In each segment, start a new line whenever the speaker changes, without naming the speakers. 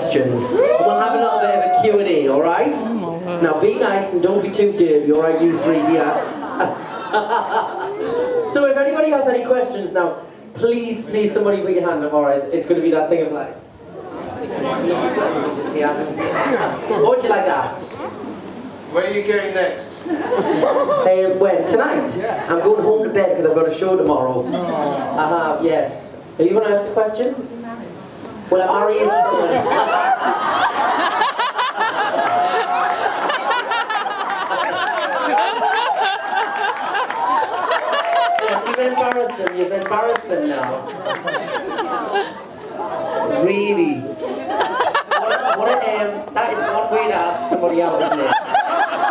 questions. We'll have a little bit of a Q&A, all right? Now be nice and don't be too dirty, all right, you three here. So if anybody has any questions now, please, somebody put your hand up, all right? It's going to be that thing of like... What would you like to ask?
Where are you going next?
When? Tonight?
Yeah.
I'm going home to bed because I've got a show tomorrow. I have, yes. Do you want to ask a question? Well, I'm married. Yes, you've embarrassed him now. Really? That is one way to ask somebody out, isn't it?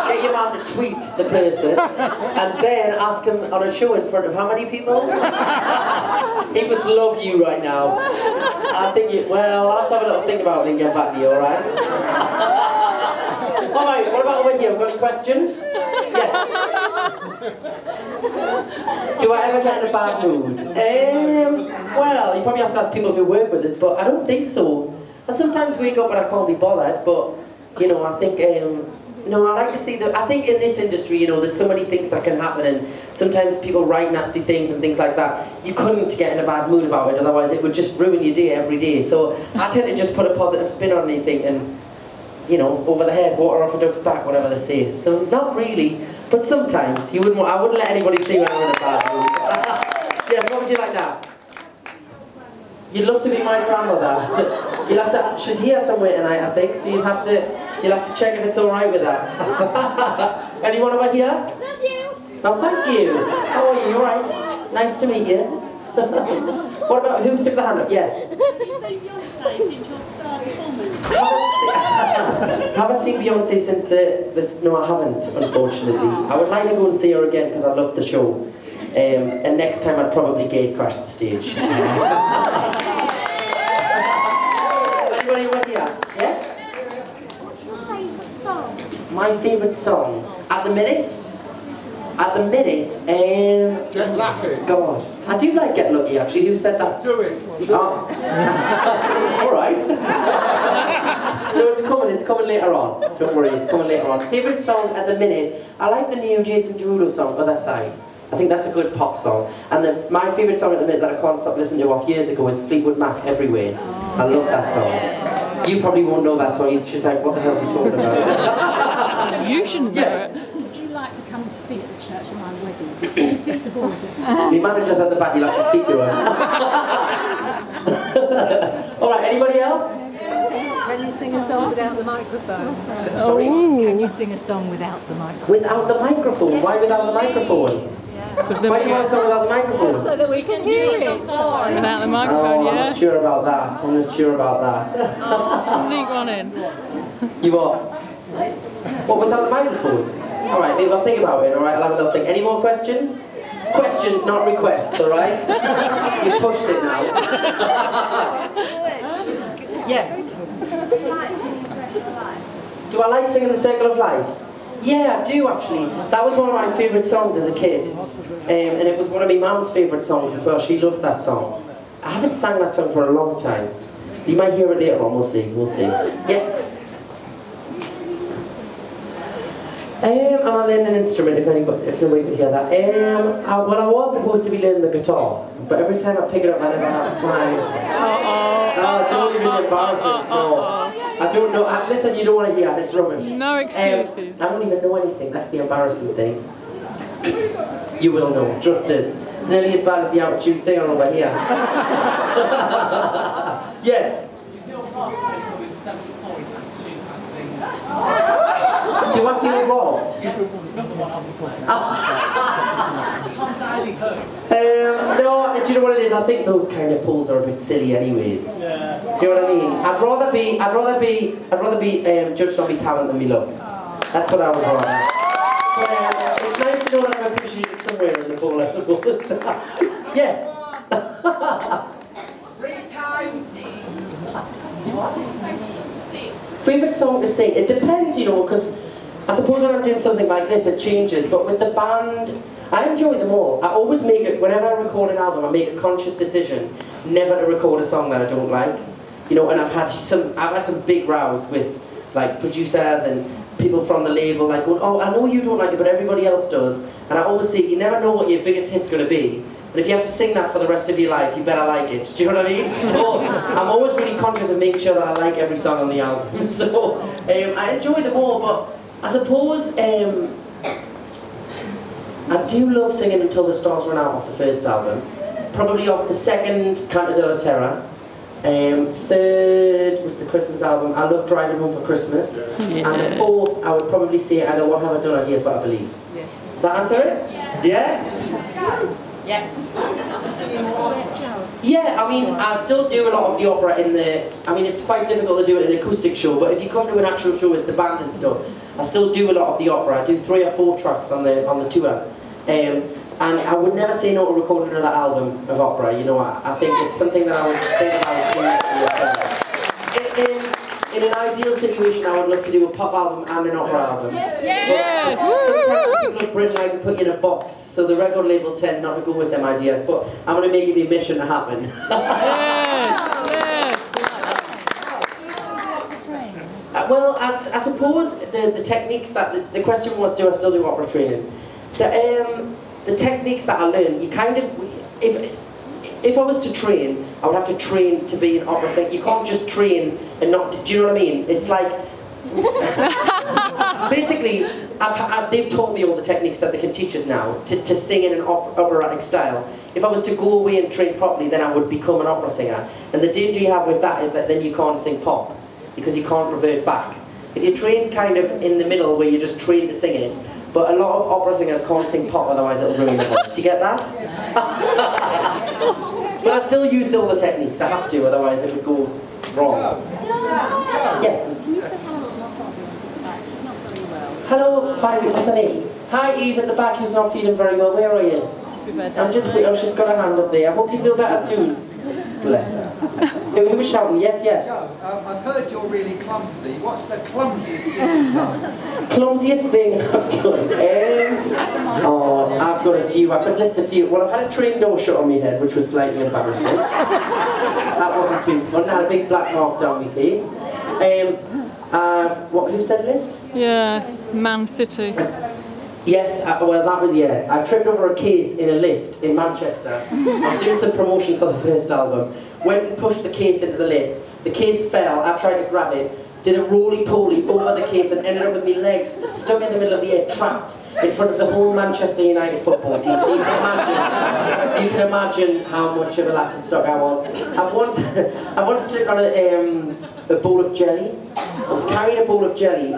Get your man to tweet the person and then ask him on a show in front of how many people? He must love you right now. I think well, I'll have to have a little think about it and get back to you, alright? Alright, what about over here? Got any questions? Yeah. Do I ever get in a bad mood? Well, you probably have to ask people who work with us, but I don't think so. I sometimes wake up and I can't be bothered, but, you know, I think, no, I like to see that. I think in this industry, you know, there's so many things that can happen, and sometimes people write nasty things and things like that. You couldn't get in a bad mood about it, otherwise it would just ruin your day every day. So I tend to just put a positive spin on anything and, you know, over the head, water off a duck's back, whatever they say. So not really, but sometimes I wouldn't let anybody see when I'm in a bad mood. Yeah, what would you like that? You'd love to be my grandmother. You'll have to. She's here somewhere tonight, I think. So you'll have to check if it's all right with her. Anyone over here?
Love you.
Oh, thank you. How are you? All right. Nice to meet you. What about who stuck the hand up? Yes. Have I seen Beyonce since the? No, I haven't. Unfortunately, I would like to go and see her again because I love the show. And next time I'd probably gate crash the stage. Anybody over here? Yes?
What's your favourite song?
My favourite song? At the minute? At the minute,
Get Lucky.
God. I do like Get Lucky, actually. Who said that?
Do it.
Oh. Alright. No, it's coming later on. Don't worry, it's coming later on. Favourite song at the minute? I like the new Jason Derulo song, Other Side. I think that's a good pop song. And my favourite song at the minute that I can't stop listening to off years ago is Fleetwood Mac, Everywhere. I love that song. You probably won't know that song. He's just like, what the hell is he talking about?
You shouldn't know it.
Would you like to come see at the church at my wedding? See the boys.
My manager's at the back, you'll have to speak to her. Alright, anybody else?
Can you sing a song without the microphone?
Sorry?
Can you sing a song without the microphone?
Without the microphone? Why without the microphone? Why do you want a song without the microphone?
So that we can hear it.
Without the microphone,
I'm
yeah.
not sure about that. I'm not sure about that.
Sneak one in.
You are? What, without the microphone? Alright, maybe I'll think about it, alright? I'll have a little think. Any more questions? Questions, not requests, alright? You pushed it now.
Yes.
Do I like singing The Circle of Life? Yeah, I do actually. That was one of my favourite songs as a kid. And it was one of my mum's favourite songs as well. She loves that song. I haven't sang that song for a long time. So you might hear it later on, we'll see. Yes? Am I learning an instrument, if nobody could hear that? Well, I was supposed to be learning the guitar, but every time I pick it up, I never have time. Oh, don't even embarrass me. No. I don't know. Listen, you don't want to hear it. It's rubbish.
No excuses.
I don't even know anything. That's the embarrassing thing. You will know. Trust us. It's nearly as bad as the out-of-tune singer over here. Yes. Do I feel robbed? No, do you know what it is? I think those kind of polls are a bit silly anyways. Yeah. Do you know what I mean? I'd rather be judged on my talent than my looks. That's what I would rather. But it's nice to know that I'm appreciated somewhere in the poll, I suppose. Yes.
3 times.
Favourite song to sing? It depends, you know, because I suppose when I'm doing something like this, it changes. But with the band, I enjoy them all. I always make it, whenever I record an album, I make a conscious decision never to record a song that I don't like. you know, and I've had some big rows with like producers and people from the label, like going, oh, I know you don't like it, but everybody else does. And I always say, you never know what your biggest hit's going to be. But if you have to sing that for the rest of your life, you better like it. Do you know what I mean? So I'm always really conscious of making sure that I like every song on the album. So I enjoy them all, but I suppose I do love singing Until the Stars Run Out off the first album. Probably off the second, Canto de la Terra. Third was the Christmas album. I love Driving Home for Christmas.
Yeah.
And the fourth, I would probably say either What Have I Done or Here's What I Believe.
Yes.
That answer it? Yeah?
Yes.
Yeah, I mean, I still do a lot of the opera in the... I mean, it's quite difficult to do it in an acoustic show, but if you come to an actual show with the band and stuff, I still do a lot of the opera. I do 3 or 4 tracks on the tour. And I would never say no to recording another album of opera, you know. I think it's something that I would think about doing. In an ideal situation, I would love to do a pop album and an opera album.
Yeah.
But sometimes people of Britain like to put you in a box, so the record label tend not to go with them ideas, but I'm going to make it my mission to happen. Well, I suppose the techniques that, the question was, do I still do opera training? The techniques that I learned, you kind of, if I was to train, I would have to train to be an opera singer. You can't just train and not, do you know what I mean? It's like, basically, they've taught me all the techniques that they can teach us now to sing in an operatic style. If I was to go away and train properly, then I would become an opera singer. And the danger you have with that is that then you can't sing pop, because you can't revert back. If you train kind of in the middle where you just train to sing it, but a lot of opera singers can't sing pop, otherwise it'll ruin the voice. Do you get that? But I still use all the techniques. I have to, otherwise it would go wrong. Yes?
Can you say hello to my father at the back? He's not very well.
Hello, what's her name? Hi Eve at the back, who's not feeling very well. Where are you? She's got her hand up there. I hope you feel better soon. Bless her. Who was shouting? Yes, yes.
Joe, I've heard you're really clumsy. What's the clumsiest thing you've done?
Clumsiest thing I've done? I've got a few. I could list a few. Well, I've had a train door shut on my head, which was slightly embarrassing. That wasn't too fun. I had a big black mark down my face. Who said lift?
Yeah, Man City.
Yes, well that was, yeah. I tripped over a case in a lift in Manchester. I was doing some promotion for the first album. Went and pushed the case into the lift. The case fell, I tried to grab it, did a roly-poly over the case and ended up with my legs stuck in the middle of the air, trapped in front of the whole Manchester United football team. So you can imagine how much of a laughingstock I was. I've once slipped on a bowl of jelly. I was carrying a bowl of jelly.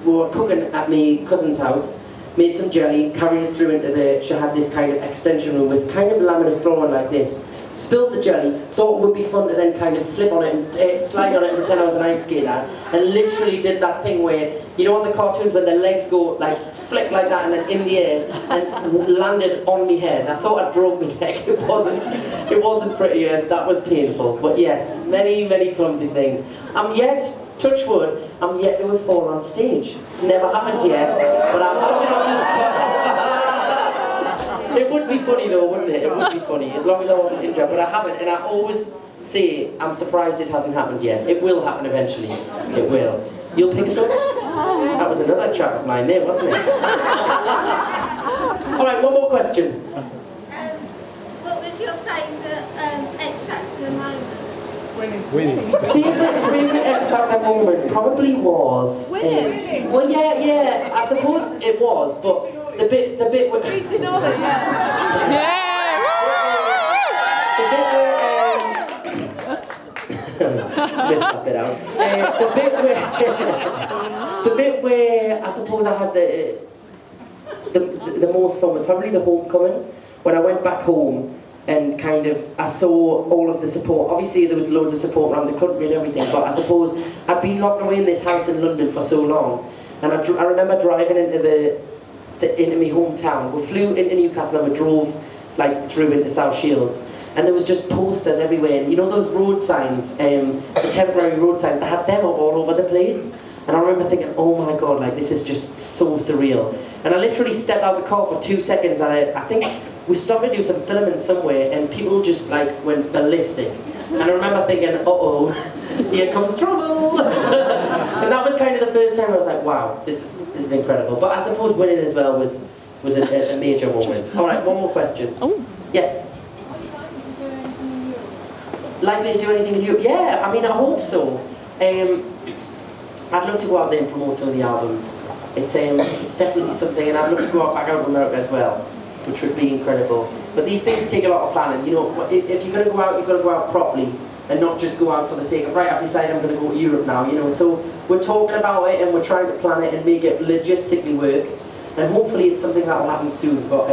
We were cooking at my cousin's house. Made some jelly, carried it through into she had this kind of extension room with kind of laminate flooring like this. Spilled the jelly, thought it would be fun to then kind of slip on it and slide on it and pretend I was an ice skater. And literally did that thing where, you know on the cartoons when their legs go like, flick like that and then in the air and landed on my head. I thought I'd broke my neck. It wasn't pretty, that was painful. But yes, many, many clumsy things. I'm yet, touch wood, I'm yet to have fallen on stage. It's never happened yet, but I imagine on this It would be funny though, wouldn't it? It would be funny, as long as I wasn't injured, but I haven't, and I always say, I'm surprised it hasn't happened yet. It will happen eventually. It will. You'll pick us up? That was another chat of mine there, wasn't it? Alright, one more question.
What was your favourite X Factor moment?
Favourite X Factor moment probably was...
Winning?
Well, yeah, I suppose it was, but the bit where...
Beating all it, yeah.
Missed that bit out. The bit where I suppose I had the most fun was probably the homecoming, when I went back home and kind of I saw all of the support. Obviously there was loads of support around the country and everything, but I suppose I'd been locked away in this house in London for so long, and I remember driving into into my hometown. We flew into Newcastle and we drove like through into South Shields, and there was just posters everywhere. And you know those road signs, the temporary road signs, they had them all over the place. And I remember thinking, oh my god, like this is just so surreal. And I literally stepped out of the car for 2 seconds, and I think we stopped to do some filming somewhere, and people just like went ballistic. And I remember thinking, uh-oh, here comes trouble. And that was kind of the first time I was like, wow, this is incredible. But I suppose winning as well was a major moment. All right, one more question.
Oh.
Yes? Likely to do anything in Europe? Yeah, I mean, I hope so. I'd love to go out there and promote some of the albums. It's definitely something, and I'd love to go back out to America as well, which would be incredible. But these things take a lot of planning. You know, if you're going to go out, you've got to go out properly, and not just go out for the sake of, right, I've decided I'm going to go to Europe now, you know. So we're talking about it, and we're trying to plan it and make it logistically work, and hopefully it's something that will happen soon. But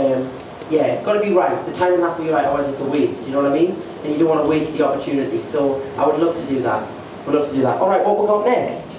yeah, it's got to be right. The timing has to be right, otherwise it's a waste, you know what I mean? And you don't want to waste the opportunity. So I would love to do that. Would love to do that. All right, what we got next?